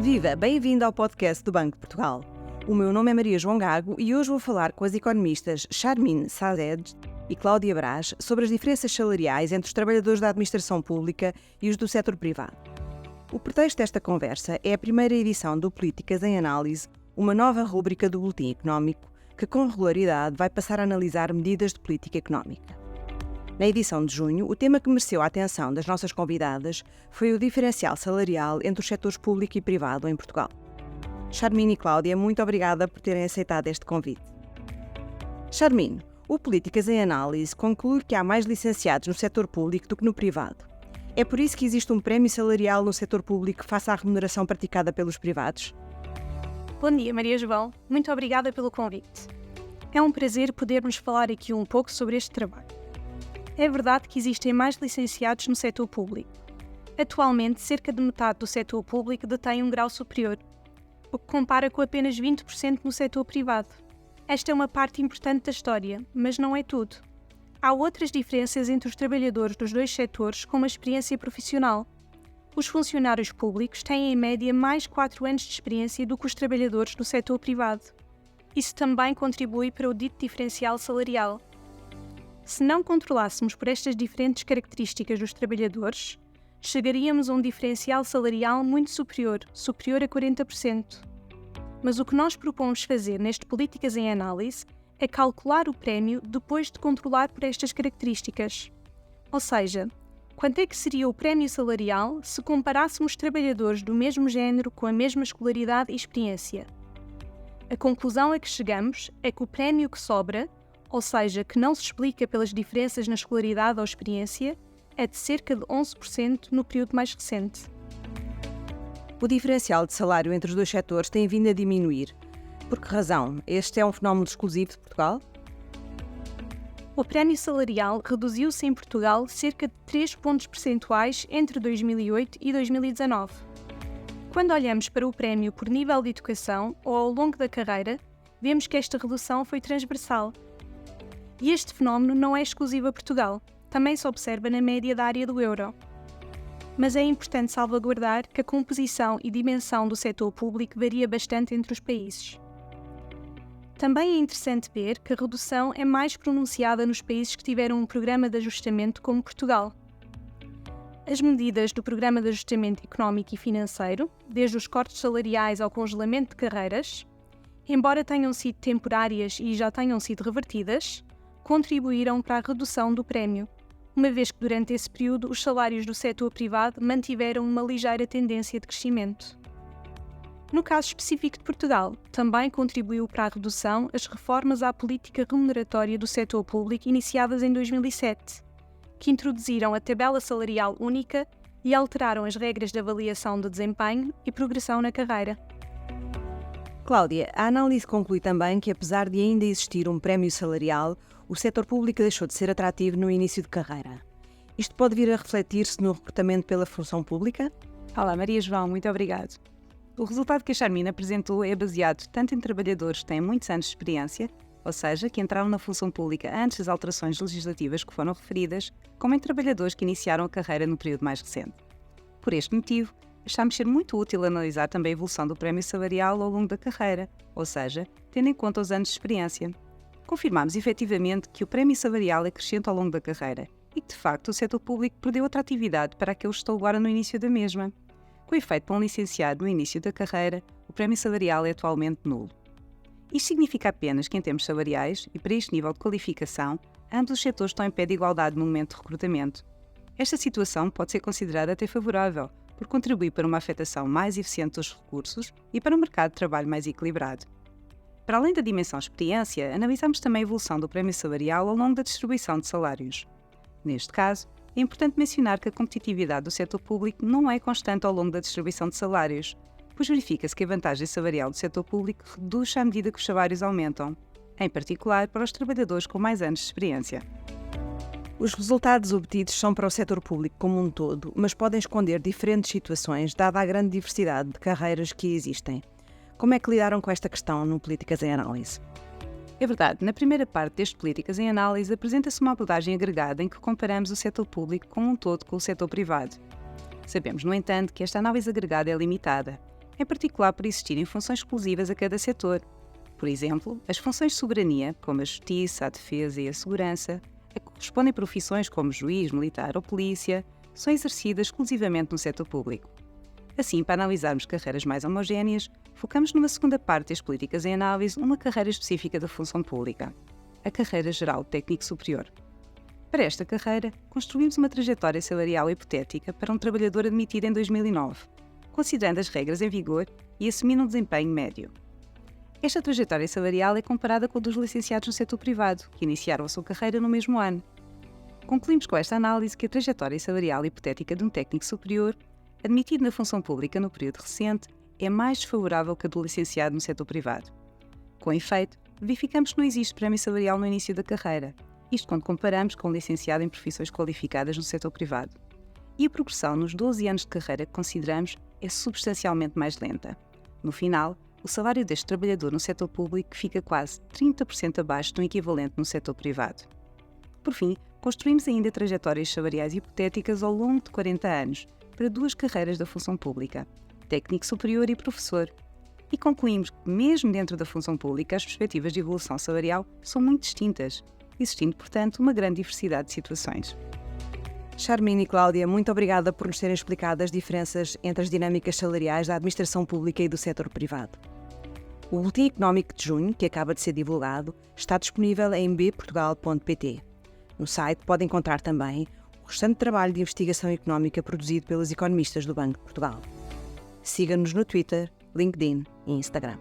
Viva! Bem-vindo ao podcast do Banco de Portugal. O meu nome é Maria João Gago e hoje vou falar com as economistas Charmine Saed e Cláudia Brás sobre as diferenças salariais entre os trabalhadores da administração pública e os do setor privado. O pretexto desta conversa é a primeira edição do Políticas em Análise, uma nova rúbrica do Boletim Económico que com regularidade vai passar a analisar medidas de política económica. Na edição de junho, o tema que mereceu a atenção das nossas convidadas foi o diferencial salarial entre os setores público e privado em Portugal. Charmine e Cláudia, muito obrigada por terem aceitado este convite. Charmine, o Políticas em Análise conclui que há mais licenciados no setor público do que no privado. É por isso que existe um prémio salarial no setor público face à remuneração praticada pelos privados? Bom dia, Maria João. Muito obrigada pelo convite. É um prazer podermos falar aqui um pouco sobre este trabalho. É verdade que existem mais licenciados no setor público. Atualmente, cerca de metade do setor público detém um grau superior, o que compara com apenas 20% no setor privado. Esta é uma parte importante da história, mas não é tudo. Há outras diferenças entre os trabalhadores dos dois setores com uma experiência profissional. Os funcionários públicos têm em média mais 4 anos de experiência do que os trabalhadores do setor privado. Isso também contribui para o dito diferencial salarial. Se não controlássemos por estas diferentes características dos trabalhadores, chegaríamos a um diferencial salarial muito superior a 40%. Mas o que nós propomos fazer neste Políticas em Análise é calcular o prémio depois de controlar por estas características. Ou seja, quanto é que seria o prémio salarial se comparássemos trabalhadores do mesmo género com a mesma escolaridade e experiência? A conclusão a que chegamos é que o prémio que sobra, ou seja, que não se explica pelas diferenças na escolaridade ou experiência, é de cerca de 11% no período mais recente. O diferencial de salário entre os dois setores tem vindo a diminuir. Por que razão? Este é um fenómeno exclusivo de Portugal? O prémio salarial reduziu-se em Portugal cerca de 3 pontos percentuais entre 2008 e 2019. Quando olhamos para o prémio por nível de educação ou ao longo da carreira, vemos que esta redução foi transversal. E este fenómeno não é exclusivo a Portugal, também se observa na média da área do euro. Mas é importante salvaguardar que a composição e dimensão do setor público varia bastante entre os países. Também é interessante ver que a redução é mais pronunciada nos países que tiveram um programa de ajustamento como Portugal. As medidas do Programa de Ajustamento Económico e Financeiro, desde os cortes salariais ao congelamento de carreiras, embora tenham sido temporárias e já tenham sido revertidas, contribuíram para a redução do prémio, uma vez que durante esse período os salários do setor privado mantiveram uma ligeira tendência de crescimento. No caso específico de Portugal, também contribuiu para a redução as reformas à política remuneratória do setor público iniciadas em 2007, que introduziram a tabela salarial única e alteraram as regras de avaliação de desempenho e progressão na carreira. Cláudia, a análise conclui também que apesar de ainda existir um prémio salarial, o setor público deixou de ser atrativo no início de carreira. Isto pode vir a refletir-se no recrutamento pela função pública? Olá, Maria João, muito obrigado. O resultado que a Charmine apresentou é baseado tanto em trabalhadores que têm muitos anos de experiência, ou seja, que entraram na função pública antes das alterações legislativas que foram referidas, como em trabalhadores que iniciaram a carreira no período mais recente. Por este motivo, achamos ser muito útil analisar também a evolução do prémio salarial ao longo da carreira, ou seja, tendo em conta os anos de experiência. Confirmamos efetivamente que o prémio salarial é crescente ao longo da carreira e que, de facto, o setor público perdeu atratividade para aqueles que estão agora no início da mesma. Com efeito para um licenciado no início da carreira, o prémio salarial é atualmente nulo. Isto significa apenas que, em termos salariais e para este nível de qualificação, ambos os setores estão em pé de igualdade no momento de recrutamento. Esta situação pode ser considerada até favorável, por contribuir para uma afetação mais eficiente dos recursos e para um mercado de trabalho mais equilibrado. Para além da dimensão experiência, analisamos também a evolução do prémio salarial ao longo da distribuição de salários. Neste caso, é importante mencionar que a competitividade do setor público não é constante ao longo da distribuição de salários, pois verifica-se que a vantagem salarial do setor público reduz à medida que os salários aumentam, em particular para os trabalhadores com mais anos de experiência. Os resultados obtidos são para o setor público como um todo, mas podem esconder diferentes situações, dada a grande diversidade de carreiras que existem. Como é que lidaram com esta questão no Políticas em Análise? É verdade, na primeira parte deste Políticas em Análise apresenta-se uma abordagem agregada em que comparamos o setor público como um todo com o setor privado. Sabemos, no entanto, que esta análise agregada é limitada em particular por existirem funções exclusivas a cada setor. Por exemplo, as funções de soberania, como a justiça, a defesa e a segurança, a que correspondem profissões como juiz, militar ou polícia, são exercidas exclusivamente no setor público. Assim, para analisarmos carreiras mais homogéneas, focamos numa segunda parte das políticas em análise uma carreira específica da função pública, a carreira geral técnico superior. Para esta carreira, construímos uma trajetória salarial hipotética para um trabalhador admitido em 2009, considerando as regras em vigor e assumindo um desempenho médio. Esta trajetória salarial é comparada com a dos licenciados no setor privado, que iniciaram a sua carreira no mesmo ano. Concluímos com esta análise que a trajetória salarial hipotética de um técnico superior, admitido na função pública no período recente, é mais desfavorável que a do licenciado no setor privado. Com efeito, verificamos que não existe prémio salarial no início da carreira, isto quando comparamos com um licenciado em profissões qualificadas no setor privado. E a progressão nos 12 anos de carreira que consideramos é substancialmente mais lenta. No final, o salário deste trabalhador no setor público fica quase 30% abaixo do equivalente no setor privado. Por fim, construímos ainda trajetórias salariais hipotéticas ao longo de 40 anos para duas carreiras da função pública, técnico superior e professor, e concluímos que, mesmo dentro da função pública, as perspectivas de evolução salarial são muito distintas, existindo, portanto, uma grande diversidade de situações. Charmine e Cláudia, muito obrigada por nos terem explicado as diferenças entre as dinâmicas salariais da administração pública e do setor privado. O Boletim Económico de junho, que acaba de ser divulgado, está disponível em bportugal.pt. No site pode encontrar também o restante trabalho de investigação económica produzido pelos economistas do Banco de Portugal. Siga-nos no Twitter, LinkedIn e Instagram.